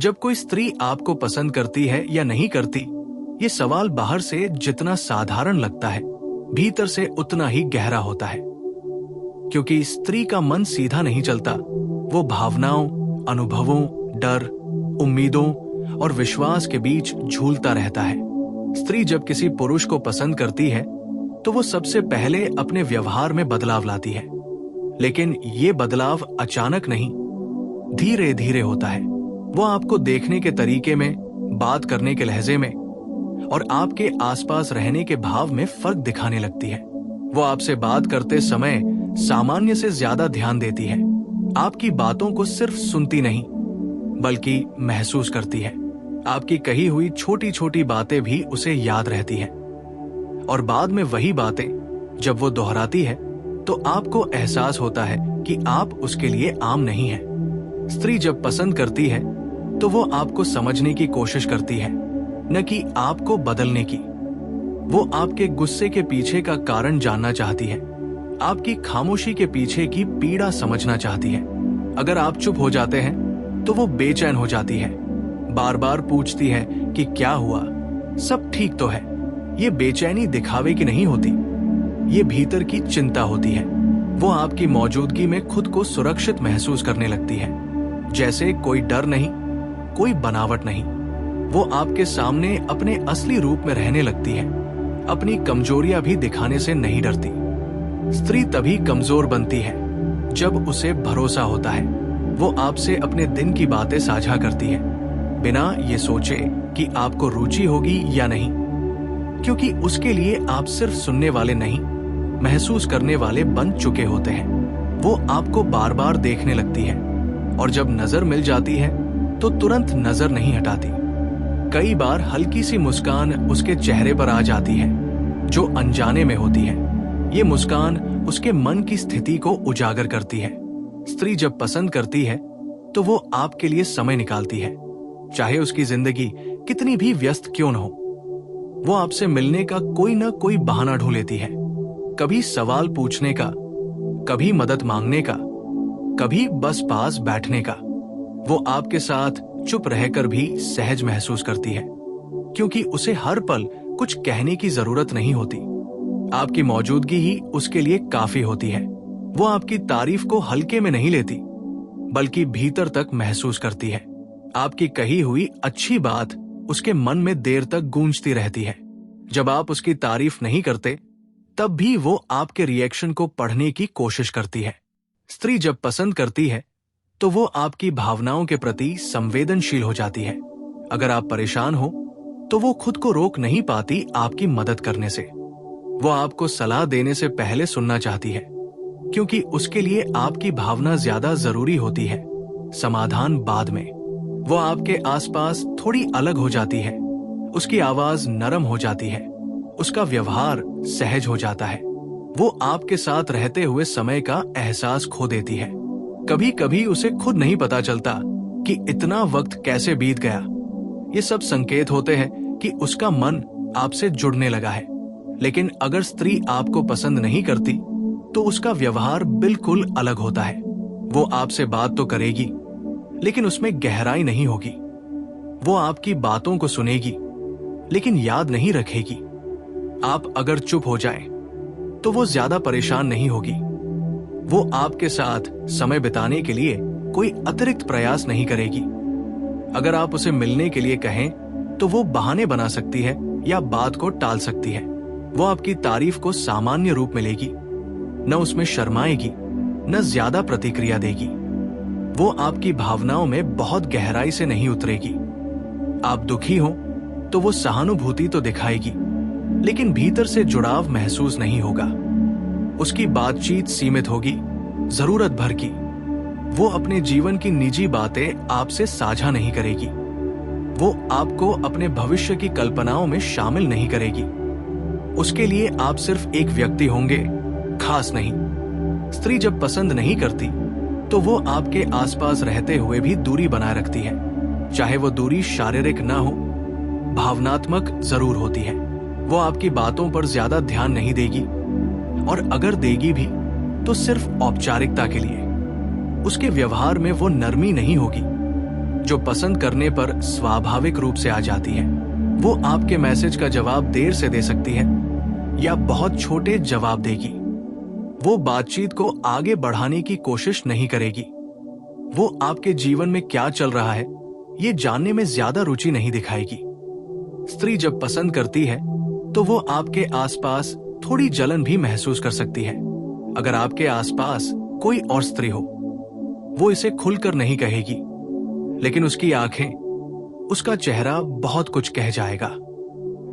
जब कोई स्त्री आपको पसंद करती है या नहीं करती, ये सवाल बाहर से जितना साधारण लगता है, भीतर से उतना ही गहरा होता है। क्योंकि स्त्री का मन सीधा नहीं चलता, वो भावनाओं, अनुभवों, डर, उम्मीदों और विश्वास के बीच झूलता रहता है। स्त्री जब किसी पुरुष को पसंद करती है तो वो सबसे पहले अपने व्यवहार में बदलाव लाती है, लेकिन ये बदलाव अचानक नहीं, धीरे धीरे होता है। वो आपको देखने के तरीके में, बात करने के लहजे में और आपके आसपास रहने के भाव में फर्क दिखाने लगती है। वो आपसे बात करते समय सामान्य से ज्यादा ध्यान देती है, आपकी बातों को सिर्फ सुनती नहीं बल्कि महसूस करती है। आपकी कही हुई छोटी छोटी बातें भी उसे याद रहती हैं और बाद में वही बातें जब वो दोहराती है तो आपको एहसास होता है कि आप उसके लिए आम नहीं हैं। स्त्री जब पसंद करती है तो वो आपको समझने की कोशिश करती है, न कि आपको बदलने की। वो आपके गुस्से के पीछे का कारण जानना चाहती है, आपकी खामोशी के पीछे की पीड़ा समझना चाहती है। अगर आप चुप हो जाते हैं तो वो बेचैन हो जाती है, बार बार पूछती है कि क्या हुआ, सब ठीक तो है। ये बेचैनी दिखावे की नहीं होती, ये भीतर की चिंता होती है। वो आपकी मौजूदगी में खुद को सुरक्षित महसूस करने लगती है, जैसे कोई डर नहीं, कोई बनावट नहीं। वो आपके सामने अपने असली रूप में रहने लगती है, अपनी कमजोरियां भी दिखाने से नहीं डरती। स्त्री तभी कमजोर बनती है जब उसे भरोसा होता है। वो आपसे अपने दिन की बातें साझा करती है, बिना ये सोचे कि आपको रुचि होगी या नहीं, क्योंकि उसके लिए आप सिर्फ सुनने वाले नहीं, महसूस करने वाले बन चुके होते हैं। वो आपको बार बार देखने लगती है और जब नजर मिल जाती है तो तुरंत नजर नहीं हटाती। कई बार हल्की सी मुस्कान उसके चेहरे पर आ जाती है, जो अनजाने में होती है। ये मुस्कान उसके मन की स्थिति को उजागर करती है। स्त्री जब पसंद करती है तो वो आपके लिए समय निकालती है, चाहे उसकी जिंदगी कितनी भी व्यस्त क्यों न हो। वो आपसे मिलने का कोई न कोई बहाना ढूंढ लेती है, कभी सवाल पूछने का, कभी मदद मांगने का, कभी बस पास बैठने का। वो आपके साथ चुप रहकर भी सहज महसूस करती है, क्योंकि उसे हर पल कुछ कहने की जरूरत नहीं होती। आपकी मौजूदगी ही उसके लिए काफी होती है। वो आपकी तारीफ को हल्के में नहीं लेती, बल्कि भीतर तक महसूस करती है। आपकी कही हुई अच्छी बात उसके मन में देर तक गूंजती रहती है। जब आप उसकी तारीफ नहीं करते, तब भी वो आपके रिएक्शन को पढ़ने की कोशिश करती है। स्त्री जब पसंद करती है तो वो आपकी भावनाओं के प्रति संवेदनशील हो जाती है। अगर आप परेशान हो तो वो खुद को रोक नहीं पाती आपकी मदद करने से। वो आपको सलाह देने से पहले सुनना चाहती है, क्योंकि उसके लिए आपकी भावना ज्यादा जरूरी होती है, समाधान बाद में। वो आपके आसपास थोड़ी अलग हो जाती है, उसकी आवाज नरम हो जाती है, उसका व्यवहार सहज हो जाता है। वो आपके साथ रहते हुए समय का एहसास खो देती है। कभी कभी उसे खुद नहीं पता चलता कि इतना वक्त कैसे बीत गया। ये सब संकेत होते हैं कि उसका मन आपसे जुड़ने लगा है। लेकिन अगर स्त्री आपको पसंद नहीं करती तो उसका व्यवहार बिल्कुल अलग होता है। वो आपसे बात तो करेगी, लेकिन उसमें गहराई नहीं होगी। वो आपकी बातों को सुनेगी, लेकिन याद नहीं रखेगी। आप अगर चुप हो जाएं, तो वो ज्यादा परेशान नहीं होगी। वो आपके साथ समय बिताने के लिए कोई अतिरिक्त प्रयास नहीं करेगी। अगर आप उसे मिलने के लिए कहें, तो वो बहाने बना सकती है या बात को टाल सकती है। वो आपकी तारीफ को सामान्य रूप में लेगी, न उसमें शर्माएगी, न ज्यादा प्रतिक्रिया देगी। वो आपकी भावनाओं में बहुत गहराई से नहीं उतरेगी। आप दुखी हो तो वो सहानुभूति तो दिखाएगी, लेकिन भीतर से जुड़ाव महसूस नहीं होगा। उसकी बातचीत सीमित होगी, जरूरत भर की। वो अपने जीवन की निजी बातें आपसे साझा नहीं करेगी। वो आपको अपने भविष्य की कल्पनाओं में शामिल नहीं करेगी। उसके लिए आप सिर्फ एक व्यक्ति होंगे, खास नहीं। स्त्री जब पसंद नहीं करती तो वो आपके आसपास रहते हुए भी दूरी बनाए रखती है, चाहे वो दूरी शारीरिक ना हो, भावनात्मक जरूर होती है। वो आपकी बातों पर ज्यादा ध्यान नहीं देगी, और अगर देगी भी तो सिर्फ औपचारिकता के लिए। उसके व्यवहार में वो नरमी नहीं होगी, जो पसंद करने पर स्वाभाविक रूप से आ जाती है। वो आपके मैसेज का जवाब देर से दे सकती है या बहुत छोटे जवाब देगी। वो बातचीत को आगे बढ़ाने की कोशिश नहीं करेगी। वो आपके जीवन में क्या चल रहा है ये जानने में ज्यादा रुचि नहीं दिखाएगी। स्त्री जब पसंद करती है तो वो आपके आसपास थोड़ी जलन भी महसूस कर सकती है। अगर आपके आसपास कोई और स्त्री हो, वो इसे खुलकर नहीं कहेगी, लेकिन उसकी आंखें, उसका चेहरा बहुत कुछ कह जाएगा।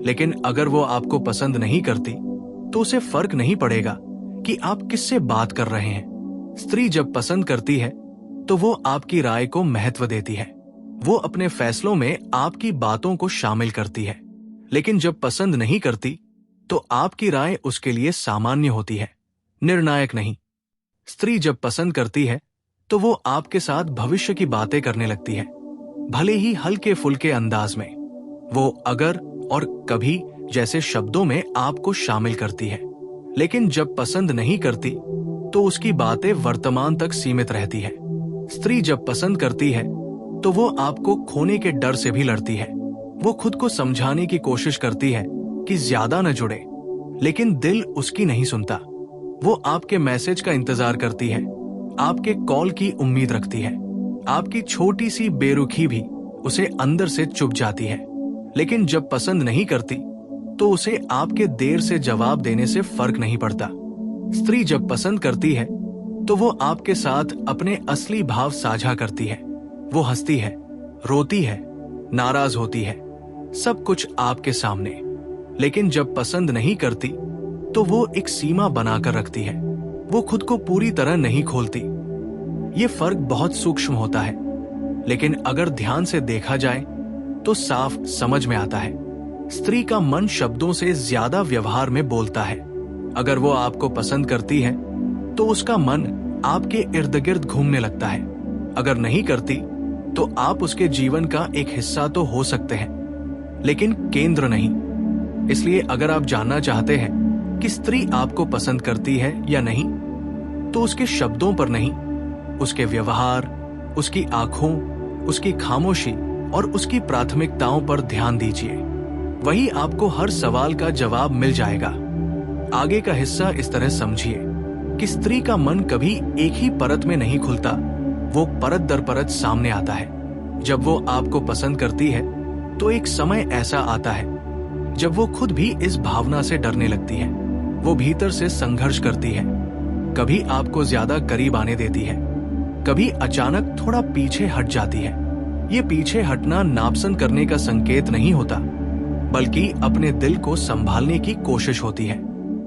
लेकिन अगर वो आपको पसंद नहीं करती तो उसे फर्क नहीं पड़ेगा कि आप किससे बात कर रहे हैं। स्त्री जब पसंद करती है तो वो आपकी राय को महत्व देती है। वो अपने फैसलों में आपकी बातों को शामिल करती है। लेकिन जब पसंद नहीं करती तो आपकी राय उसके लिए सामान्य होती है, निर्णायक नहीं। स्त्री जब पसंद करती है तो वो आपके साथ भविष्य की बातें करने लगती है, भले ही हल्के फुल्के अंदाज में। वो अगर और कभी जैसे शब्दों में आपको शामिल करती है। लेकिन जब पसंद नहीं करती तो उसकी बातें वर्तमान तक सीमित रहती है। स्त्री जब पसंद करती है तो वो आपको खोने के डर से भी लड़ती है। वो खुद को समझाने की कोशिश करती है कि ज्यादा न जुड़े, लेकिन दिल उसकी नहीं सुनता। वो आपके मैसेज का इंतजार करती है, आपके कॉल की उम्मीद रखती है। आपकी छोटी सी बेरुखी भी उसे अंदर से चुभ जाती है। लेकिन जब पसंद नहीं करती तो उसे आपके देर से जवाब देने से फर्क नहीं पड़ता। स्त्री जब पसंद करती है तो वो आपके साथ अपने असली भाव साझा करती है। वो हंसती है, रोती है, नाराज होती है, सब कुछ आपके सामने। लेकिन जब पसंद नहीं करती तो वो एक सीमा बनाकर रखती है। वो खुद को पूरी तरह नहीं खोलती। ये फर्क बहुत सूक्ष्म होता है, लेकिन अगर ध्यान से देखा जाए तो साफ समझ में आता है। स्त्री का मन शब्दों से ज्यादा व्यवहार में बोलता है। अगर वो आपको पसंद करती है तो उसका मन आपके इर्द गिर्द घूमने लगता है। अगर नहीं करती तो आप उसके जीवन का एक हिस्सा तो हो सकते हैं, लेकिन केंद्र नहीं। इसलिए अगर आप जानना चाहते हैं कि स्त्री आपको पसंद करती है या नहीं, तो उसके शब्दों पर नहीं, उसके व्यवहार, उसकी आंखों, उसकी खामोशी और उसकी प्राथमिकताओं पर ध्यान दीजिए। वही आपको हर सवाल का जवाब मिल जाएगा। आगे का हिस्सा इस तरह समझिए कि स्त्री का मन कभी एक ही परत में नहीं खुलता, वो परत दर परत सामने आता है। जब वो आपको पसंद करती है तो एक समय ऐसा आता है जब वो खुद भी इस भावना से डरने लगती है। वो भीतर से संघर्ष करती है, कभी आपको ज्यादा करीब आने देती है, कभी अचानक थोड़ा पीछे हट जाती है। ये पीछे हटना नापसंद करने का संकेत नहीं होता, बल्कि अपने दिल को संभालने की कोशिश होती है।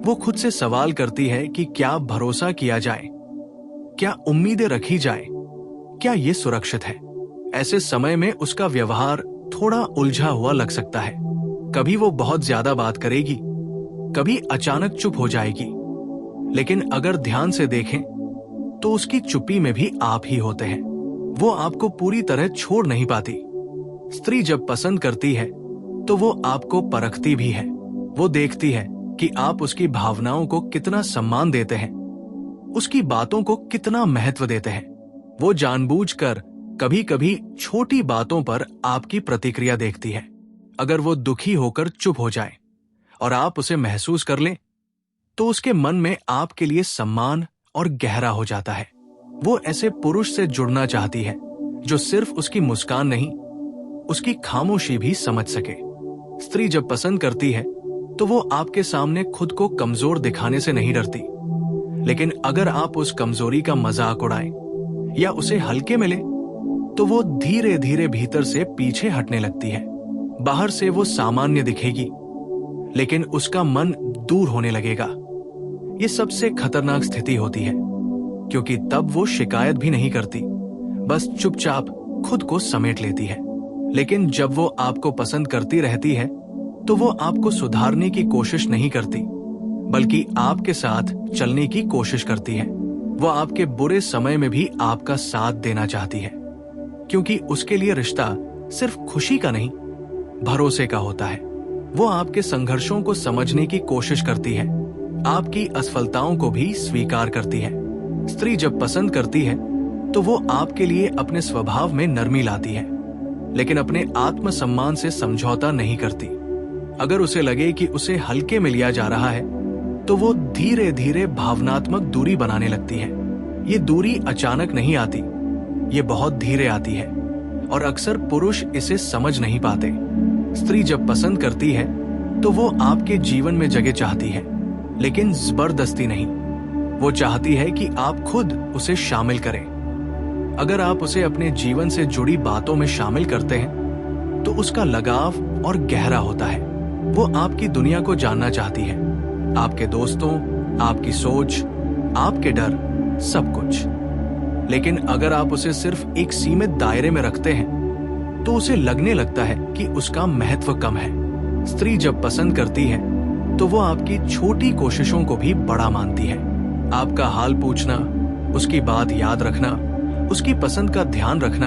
वो खुद से सवाल करती है कि क्या भरोसा किया जाए, क्या उम्मीदें रखी जाए, क्या ये सुरक्षित है। ऐसे समय में उसका व्यवहार थोड़ा उलझा हुआ लग सकता है। कभी वो बहुत ज्यादा बात करेगी, कभी अचानक चुप हो जाएगी। लेकिन अगर ध्यान से देखें तो उसकी चुप्पी में भी आप ही होते हैं। वो आपको पूरी तरह छोड़ नहीं पाती। स्त्री जब पसंद करती है तो वो आपको परखती भी है। वो देखती है कि आप उसकी भावनाओं को कितना सम्मान देते हैं, उसकी बातों को कितना महत्व देते हैं। वो जानबूझकर कभी कभी छोटी बातों पर आपकी प्रतिक्रिया देखती है। अगर वो दुखी होकर चुप हो जाए और आप उसे महसूस कर लें, तो उसके मन में आपके लिए सम्मान और गहरा हो जाता है। वो ऐसे पुरुष से जुड़ना चाहती है जो सिर्फ उसकी मुस्कान नहीं, उसकी खामोशी भी समझ सके। स्त्री जब पसंद करती है तो वो आपके सामने खुद को कमजोर दिखाने से नहीं डरती। लेकिन अगर आप उस कमजोरी का मजाक उड़ाएं या उसे हल्के में लें, तो वो धीरे धीरे भीतर से पीछे हटने लगती है। बाहर से वो सामान्य दिखेगी, लेकिन उसका मन दूर होने लगेगा। ये सबसे खतरनाक स्थिति होती है, क्योंकि तब वो शिकायत भी नहीं करती, बस चुपचाप खुद को समेट लेती है। लेकिन जब वो आपको पसंद करती रहती है तो वो आपको सुधारने की कोशिश नहीं करती, बल्कि आपके साथ चलने की कोशिश करती है। वो आपके बुरे समय में भी आपका साथ देना चाहती है, क्योंकि उसके लिए रिश्ता सिर्फ खुशी का नहीं, भरोसे का होता है। वो आपके संघर्षों को समझने की कोशिश करती है, आपकी असफलताओं को भी स्वीकार करती है। स्त्री जब पसंद करती है तो वो आपके लिए अपने स्वभाव में नरमी लाती है, लेकिन अपने आत्मसम्मान से समझौता नहीं करती। अगर उसे लगे कि उसे हल्के में लिया जा रहा है, तो वो धीरे धीरे भावनात्मक दूरी बनाने लगती है। ये दूरी अचानक नहीं आती, ये बहुत धीरे आती है और अक्सर पुरुष इसे समझ नहीं पाते। स्त्री जब पसंद करती है तो वो आपके जीवन में जगह चाहती है, लेकिन जबरदस्ती नहीं। वो चाहती है कि आप खुद उसे शामिल करें। अगर आप उसे अपने जीवन से जुड़ी बातों में शामिल करते हैं तो उसका लगाव और गहरा होता है। वो आपकी दुनिया को जानना चाहती है, आपके दोस्तों, आपकी सोच, आपके डर, सब कुछ। लेकिन अगर आप उसे सिर्फ एक सीमित दायरे में रखते हैं तो उसे लगने लगता है कि उसका महत्व कम है। स्त्री जब पसंद करती है तो वो आपकी छोटी कोशिशों को भी बड़ा मानती है। आपका हाल पूछना, उसकी बात याद रखना, उसकी पसंद का ध्यान रखना,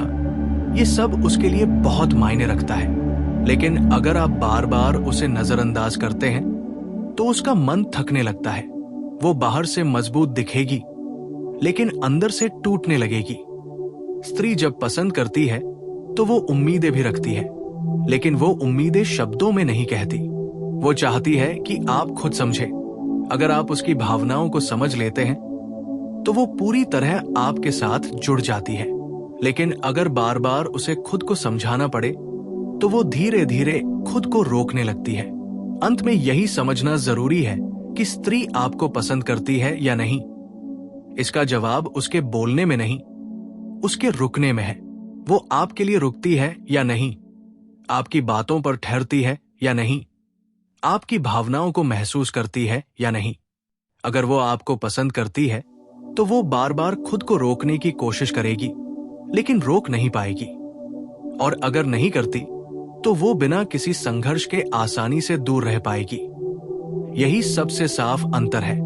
ये सब उसके लिए बहुत मायने रखता है। लेकिन अगर आप बार बार उसे नजरअंदाज करते हैं तो उसका मन थकने लगता है। वो बाहर से मजबूत दिखेगी, लेकिन अंदर से टूटने लगेगी। स्त्री जब पसंद करती है तो वो उम्मीदें भी रखती है, लेकिन वो उम्मीदें शब्दों में नहीं कहती। वो चाहती है कि आप खुद समझें। अगर आप उसकी भावनाओं को समझ लेते हैं तो वो पूरी तरह आपके साथ जुड़ जाती है। लेकिन अगर बार बार उसे खुद को समझाना पड़े तो वो धीरे धीरे खुद को रोकने लगती है। अंत में यही समझना जरूरी है कि स्त्री आपको पसंद करती है या नहीं। इसका जवाब उसके बोलने में नहीं, उसके रुकने में है। वो आपके लिए रुकती है या नहीं, आपकी बातों पर ठहरती है या नहीं, आपकी भावनाओं को महसूस करती है या नहीं। अगर वो आपको पसंद करती है तो वो बार बार खुद को रोकने की कोशिश करेगी, लेकिन रोक नहीं पाएगी। और अगर नहीं करती तो वो बिना किसी संघर्ष के आसानी से दूर रह पाएगी। यही सबसे साफ अंतर है।